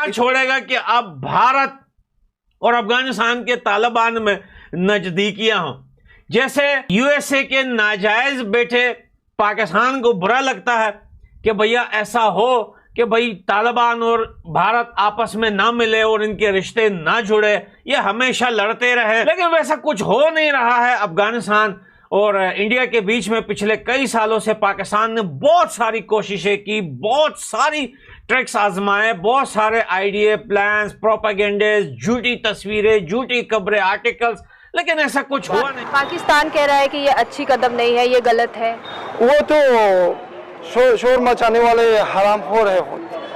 कहां छोड़ेगा कि अब भारत और अफगानिस्तान के तालिबान में नजदीकियां हों। जैसे यूएसए के नाजायज बेटे पाकिस्तान को बुरा लगता है कि भैया ऐसा हो कि भाई तालिबान और भारत आपस में ना मिले और इनके रिश्ते ना जुड़े, ये हमेशा लड़ते रहे, लेकिन वैसा कुछ हो नहीं रहा है। अफगानिस्तान और इंडिया के बीच में पिछले कई सालों से पाकिस्तान ने बहुत सारी कोशिशें की, बहुत सारी ट्रिक्स आजमाए, बहुत सारे आइडिया, प्लान्स, प्रोपेगेंडे, झूठी तस्वीरें, झूठी खबरें, आर्टिकल्स, लेकिन ऐसा कुछ हुआ नहीं। पाकिस्तान कह रहा है कि ये अच्छी कदम नहीं है, ये गलत है। वो तो शोर मचाने वाले हरामखोर है,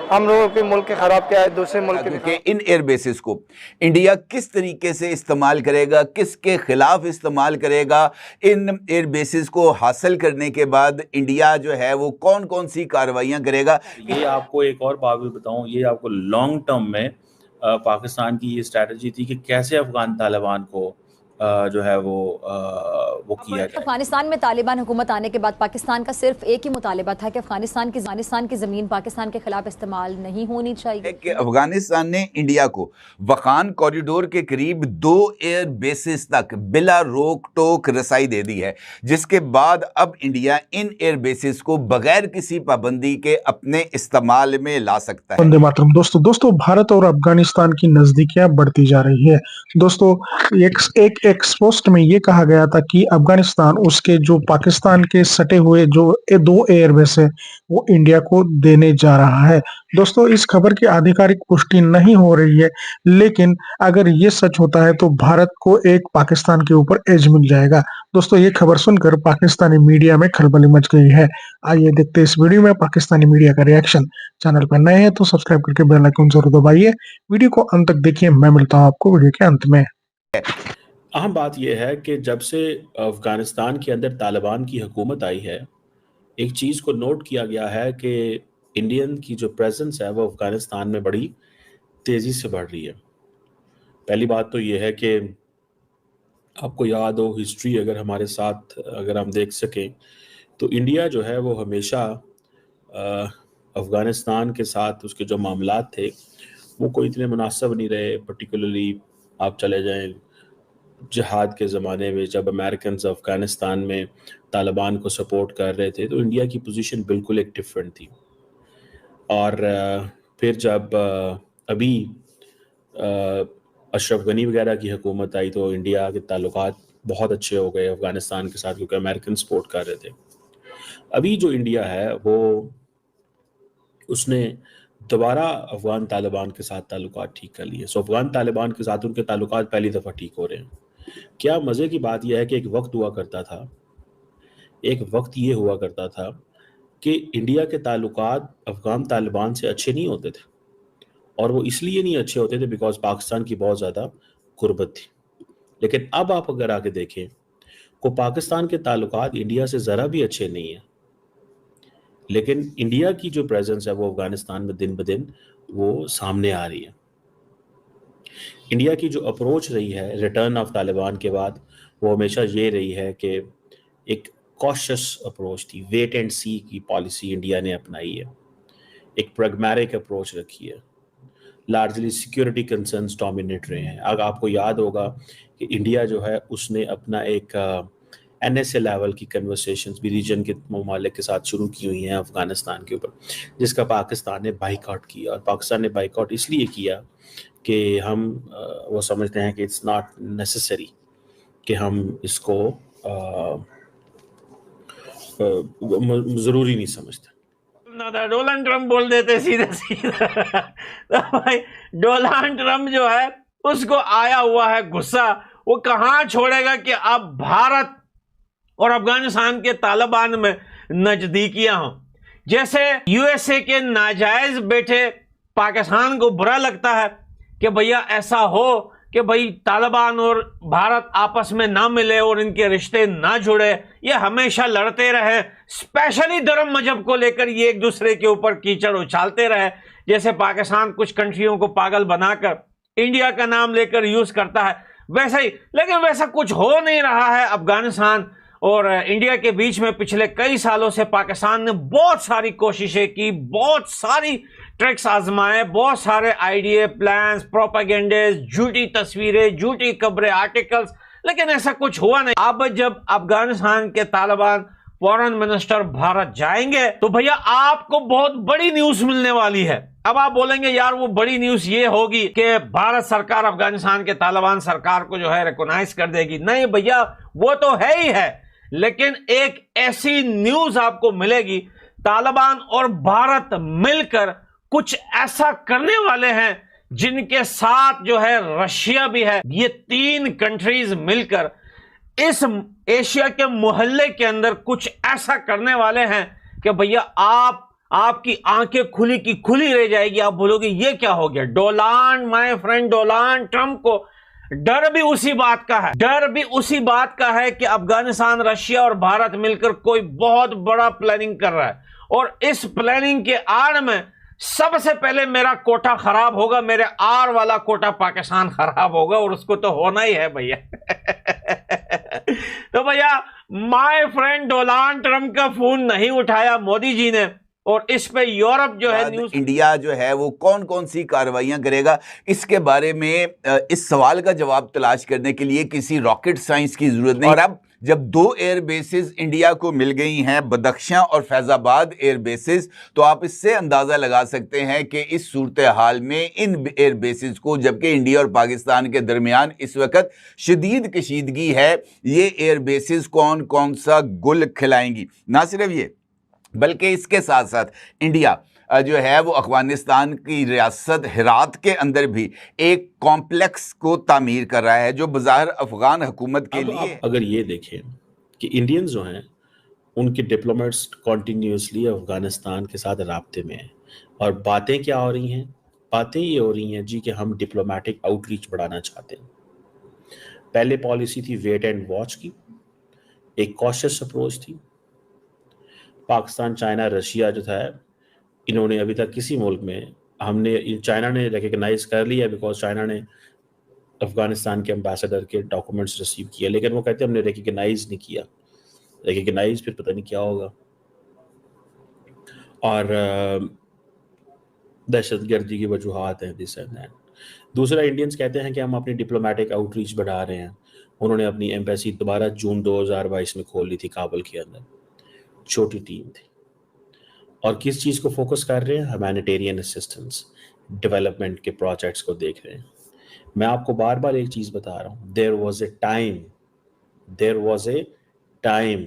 हम लोगों के मुल्क के खराब क्या है दूसरे मुल्क के। इन एयर बेसिस को इंडिया किस तरीके से इस्तेमाल करेगा, किसके खिलाफ इस्तेमाल करेगा, इन एयर बेसिस को हासिल करने के बाद इंडिया जो है वो कौन कौन सी कार्रवाइयां करेगा। ये आपको एक और बात भी बताऊं, ये आपको लॉन्ग टर्म में पाकिस्तान की ये स्ट्रैटेजी थी कि कैसे अफगान तालिबान को जो है वो किया जाए। अफगानिस्तान में तालिबान हुकूमत आने के बाद पाकिस्तान का सिर्फ एक ही मुतालिबा था कि अफगानिस्तान की ज़मीन पाकिस्तान के खिलाफ इस्तेमाल नहीं होनी चाहिए। कि अफगानिस्तान ने इंडिया को वखान कॉरिडोर के करीब 2 एयर बेसिस तक बिला रोक टोक रसाई दे दी है, जिसके बाद अब इंडिया इन एयर बेसिस को बगैर किसी पाबंदी के अपने इस्तेमाल में ला सकता है। वंदे मातरम। दोस्तों भारत और अफगानिस्तान की नजदीकियां बढ़ती जा रही है। दोस्तों एक पोस्ट में ये कहा गया था कि अफगानिस्तान उसके जो पाकिस्तान के सटे हुए जो 2 एयरबेस है वो इंडिया को देने जा रहा है। दोस्तों इस खबर की आधिकारिक पुष्टि नहीं हो रही है, लेकिन अगर ये सच होता है तो भारत को एक पाकिस्तान के ऊपर एज मिल जाएगा। दोस्तों ये खबर सुनकर पाकिस्तानी मीडिया में खलबली मच गई है। आइए देखते हैं इस वीडियो में पाकिस्तानी मीडिया का रिएक्शन। चैनल पर नए हैं तो सब्सक्राइब करके बेल आइकन जरूर दबाइए। वीडियो को अंत तक देखिए, मैं मिलता हूँ आपको वीडियो के अंत में। अहम बात यह है कि जब से अफगानिस्तान के अंदर तालिबान की हुकूमत आई है, एक चीज़ को नोट किया गया है कि इंडियन की जो प्रेजेंस है वो अफगानिस्तान में बड़ी तेज़ी से बढ़ रही है। पहली बात तो ये है कि आपको याद हो हिस्ट्री, अगर हमारे साथ अगर हम देख सकें तो इंडिया जो है वो हमेशा अफगानिस्तान के साथ उसके जो मामलात थे वो कोई इतने मुनासिब नहीं रहे। पर्टिकुलरली आप चले जाएं जिहाद के ज़माने में, जब अमेरिकन अफ़गानिस्तान में तालिबान को सपोर्ट कर रहे थे तो इंडिया की पोजीशन बिल्कुल एक डिफरेंट थी। और फिर जब अभी अशरफ गनी वगैरह की हुकूमत आई तो इंडिया के ताल्लुकात बहुत अच्छे हो गए अफ़गानिस्तान के साथ, क्योंकि अमेरिकन सपोर्ट कर रहे थे। अभी जो इंडिया है वो उसने दोबारा अफ़गान तालिबान के साथ ताल्लुकात ठीक कर लिए। सो अफ़गान तालिबान के साथ उनके ताल्लुकात पहली दफ़ा ठीक हो रहे हैं। क्या मज़े की बात यह है कि एक वक्त ये हुआ करता था कि इंडिया के ताल्लुकात अफ़गान तालिबान से अच्छे नहीं होते थे, और वो इसलिए नहीं अच्छे होते थे बिकॉज पाकिस्तान की बहुत ज़्यादा गुर्बत थी। लेकिन अब आप अगर आके देखें को पाकिस्तान के ताल्लुकात इंडिया से ज़रा भी अच्छे नहीं हैं, लेकिन इंडिया की जो प्रेजेंस है वो अफ़गानिस्तान में दिन ब दिन वो सामने आ रही है। इंडिया की जो अप्रोच रही है रिटर्न ऑफ तालिबान के बाद वो हमेशा ये रही है कि एक कॉशियस अप्रोच थी, वेट एंड सी की पॉलिसी इंडिया ने अपनाई है, एक प्रैग्मेटिक अप्रोच रखी है, लार्जली सिक्योरिटी कंसर्न्स डोमिनेट रहे हैं। अगर आपको याद होगा कि इंडिया जो है उसने अपना एक NSA लेवल की कन्वर्सेशंस भी रीजन के ममालिक के साथ शुरू की हुई हैं अफ़गानिस्तान के ऊपर, जिसका पाकिस्तान ने बाइकआउट किया। और पाकिस्तान ने बाइकआउट इसलिए किया कि हम वो समझते हैं कि इट्स नॉट नेसेसरी कि हम इसको ज़रूरी नहीं समझते। डोनाल्ड ट्रम्प बोल देते सीधे तो भाई डोनाल्ड ट्रम्प जो है उसको आया हुआ है गुस्सा, वो कहां छोड़ेगा कि अब भारत और अफगानिस्तान के तालिबान में नजदीकियां हों। जैसे यूएसए के नाजायज बेटे पाकिस्तान को बुरा लगता है कि भैया ऐसा हो कि भाई तालिबान और भारत आपस में ना मिले और इनके रिश्ते ना जुड़े, ये हमेशा लड़ते रहे, स्पेशली धर्म मजहब को लेकर ये एक दूसरे के ऊपर कीचड़ उछालते रहे। जैसे पाकिस्तान कुछ कंट्रियों को पागल बनाकर इंडिया का नाम लेकर यूज करता है वैसा ही, लेकिन वैसा कुछ हो नहीं रहा है। अफगानिस्तान और इंडिया के बीच में पिछले कई सालों से पाकिस्तान ने बहुत सारी कोशिशें की, बहुत सारी ट्रिक्स आजमाए, बहुत सारे आइडिया, प्लान्स, प्रोपेगेंडे, झूठी तस्वीरें, झूठी खबरें, आर्टिकल्स, लेकिन ऐसा कुछ हुआ नहीं। अब जब अफगानिस्तान के तालिबान फॉरेन मिनिस्टर भारत जाएंगे तो भैया आपको बहुत बड़ी न्यूज मिलने वाली है। अब आप बोलेंगे यार वो बड़ी न्यूज ये होगी कि भारत सरकार अफगानिस्तान के तालिबान सरकार को जो है रिकॉग्नाइज कर देगी। नहीं भैया, वो तो है ही है, लेकिन एक ऐसी न्यूज आपको मिलेगी, तालिबान और भारत मिलकर कुछ ऐसा करने वाले हैं जिनके साथ जो है रशिया भी है। ये 3 कंट्रीज मिलकर इस एशिया के मोहल्ले के अंदर कुछ ऐसा करने वाले हैं कि भैया आपकी आंखें खुली की खुली रह जाएगी। आप बोलोगे ये क्या हो गया। Donald, my friend Donald Trump को डर भी उसी बात का है, डर भी उसी बात का है कि अफगानिस्तान, रशिया और भारत मिलकर कोई बहुत बड़ा प्लानिंग कर रहा है, और इस प्लानिंग के आड़ में सबसे पहले मेरा कोटा खराब होगा, मेरे आर वाला कोटा पाकिस्तान खराब होगा, और उसको तो होना ही है भैया। तो भैया माय फ्रेंड डोनाल्ड ट्रंप का फोन नहीं उठाया मोदी जी ने, और इस पे यूरोप जो है न्यूज, इंडिया जो है वो कौन कौन सी कार्रवाइयां करेगा, इसके बारे में इस सवाल का जवाब तलाश करने के लिए किसी रॉकेट साइंस की जरूरत नहीं। और अब जब 2 एयर बेसेस इंडिया को मिल गई हैं, बदख्शां और फैजाबाद एयर बेसेस, तो आप इससे अंदाजा लगा सकते हैं कि इस सूरत हाल में इन एयर बेसेस को, जबकि इंडिया और पाकिस्तान के दरमियान इस वक्त शदीद कशीदगी है, ये एयर बेसेस कौन कौन सा गुल खिलाएंगी। ना सिर्फ ये, बल्कि इसके साथ साथ इंडिया जो है वो अफगानिस्तान की रियासत हिरात के अंदर भी एक कॉम्प्लेक्स को तामीर कर रहा है, जो बज़ाहिर अफगान हुकूमत के लिए। अगर ये देखें कि इंडियंस जो हैं उनके डिप्लोमेट्स कॉन्टीन्यूसली अफगानिस्तान के साथ राब्ते में हैं, और बातें क्या हो रही हैं, बातें ये हो रही हैं जी कि हम डिप्लोमेटिक आउटरीच बढ़ाना चाहते हैं। पहले पॉलिसी थी वेट एंड वॉच की, एक कॉशियस अप्रोच थी। पाकिस्तान, चाइना, रशिया जो था, इन्होंने अभी तक किसी मुल्क में, चाइना ने रिकग्नाइज कर लिया बिकॉज चाइना ने अफगानिस्तान के एम्बेसडर के डॉक्यूमेंट्स रिसीव किए, लेकिन वो कहते हैं हमने रिकग्नाइज नहीं किया। रिकग्नाइज फिर पता नहीं क्या होगा। और दहशतगर्दी की वजूहात हैं, दिस एंड दैट। दूसरा, इंडियंस कहते हैं कि हम अपनी डिप्लोमेटिक आउटरीच बढ़ा रहे हैं। उन्होंने अपनी एम्बेसी दोबारा जून 2022 में खोल ली थी काबुल के अंदर, छोटी टीम थी। और किस चीज़ को फोकस कर रहे हैं? ह्यूमैनिटेरियन असिस्टेंस, डेवलपमेंट के प्रोजेक्ट्स को देख रहे हैं। मैं आपको बार बार एक चीज़ बता रहा हूँ, देयर वॉज ए टाइम,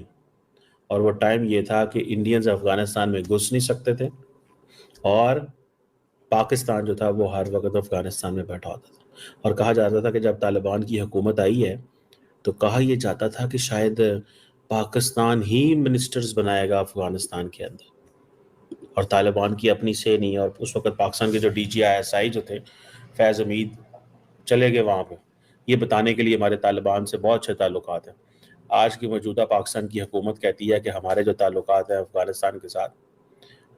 और वो टाइम ये था कि इंडियंस अफगानिस्तान में घुस नहीं सकते थे, और पाकिस्तान जो था वो हर वक्त अफगानिस्तान में बैठा होता था। और कहा जाता था कि जब तालिबान की हुकूमत आई है तो कहा यह जाता था कि शायद पाकिस्तान ही मिनिस्टर्स बनाएगा अफगानिस्तान के अंदर, और तालिबान की अपनी से नहीं। और उस वक्त पाकिस्तान के जो DGISI जो थे, फैज़ हमीद, चले गए वहाँ पे ये बताने के लिए हमारे तालिबान से बहुत अच्छे ताल्लुकात हैं। आज की मौजूदा पाकिस्तान की हुकूमत कहती है कि हमारे जो ताल्लुकात हैं अफगानिस्तान के साथ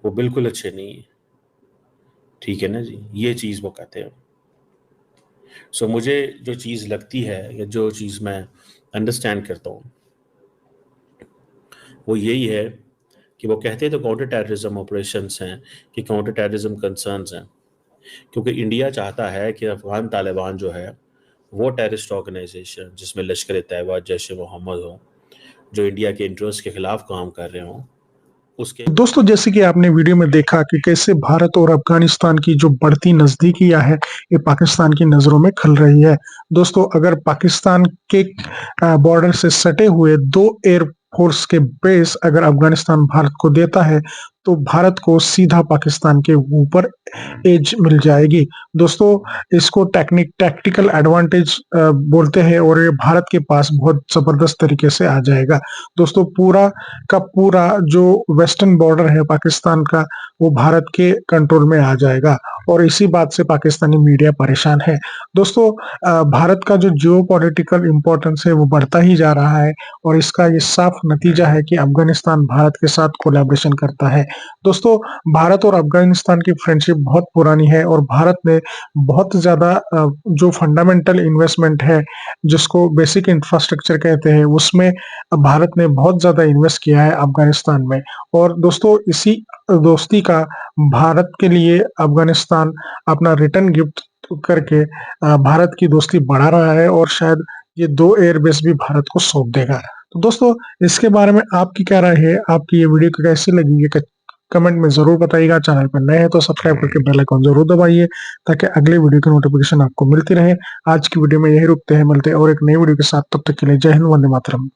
वो बिल्कुल अच्छे नहीं है। ठीक है ना जी, ये चीज़ वो कहते हैं। सो मुझे जो चीज़ लगती है या जो चीज़ मैं अंडरस्टैंड करता हूँ वो यही है कि वो कहते तो काउंटर टेररिज्म ऑपरेशंस हैं, कि काउंटर टेररिज्म कंसर्न्स हैं, क्योंकि इंडिया चाहता है कि अफगान तालिबान जो है वो टेररिस्ट ऑर्गेनाइजेशन जिसमें लश्कर तैयबा, जैश मोहम्मद हो, जो इंडिया के इंटरेस्ट के खिलाफ काम कर रहे हों, उसके। दोस्तों, जैसे कि आपने वीडियो में देखा कि कैसे भारत और अफगानिस्तान की जो बढ़ती नजदीकियां है ये पाकिस्तान की नजरों में खल रही है। दोस्तों, अगर पाकिस्तान के बॉर्डर से सटे हुए 2 एयर फोर्स के बेस अगर अफगानिस्तान भारत को देता है तो भारत को सीधा पाकिस्तान के ऊपर एज मिल जाएगी। दोस्तों, इसको टैक्टिकल एडवांटेज बोलते हैं, और ये भारत के पास बहुत जबरदस्त तरीके से आ जाएगा। दोस्तों, पूरा का पूरा जो वेस्टर्न बॉर्डर है पाकिस्तान का वो भारत के कंट्रोल में आ जाएगा, और इसी बात से पाकिस्तानी मीडिया परेशान है। दोस्तों, भारत का जो जियोपॉलिटिकल इंपॉर्टेंस है वो बढ़ता ही जा रहा है, और इसका ये साफ नतीजा है कि अफगानिस्तान भारत के साथ कोलैबोरेशन करता है। दोस्तों भारत और अफगानिस्तान की फ्रेंडशिप बहुत पुरानी है और भारत ने बहुत ज्यादा जो फंडामेंटल इन्वेस्टमेंट है जिसको बेसिक इंफ्रास्ट्रक्चर कहते हैं उसमें भारत ने बहुत ज्यादा इन्वेस्ट किया है अफगानिस्तान में। और दोस्तों इसी दोस्ती का भारत के लिए अफगानिस्तान अपना रिटर्न गिफ्ट करके भारत की दोस्ती बढ़ा रहा है और शायद ये 2 एयरबेस भी भारत को सौंप देगा। तो दोस्तों इसके बारे में आपकी क्या राय है? आपकी ये वीडियो कैसी लगी ये कमेंट में जरूर बताइएगा। चैनल पर नए हैं तो सब्सक्राइब करके बेल आइकन जरूर दबाइए ताकि अगले वीडियो की नोटिफिकेशन आपको मिलती रहे। आज की वीडियो में यही रुकते हैं, मिलते हैं और एक नई वीडियो के साथ। तब तक के लिए जय हिंद, वंदे मातरम।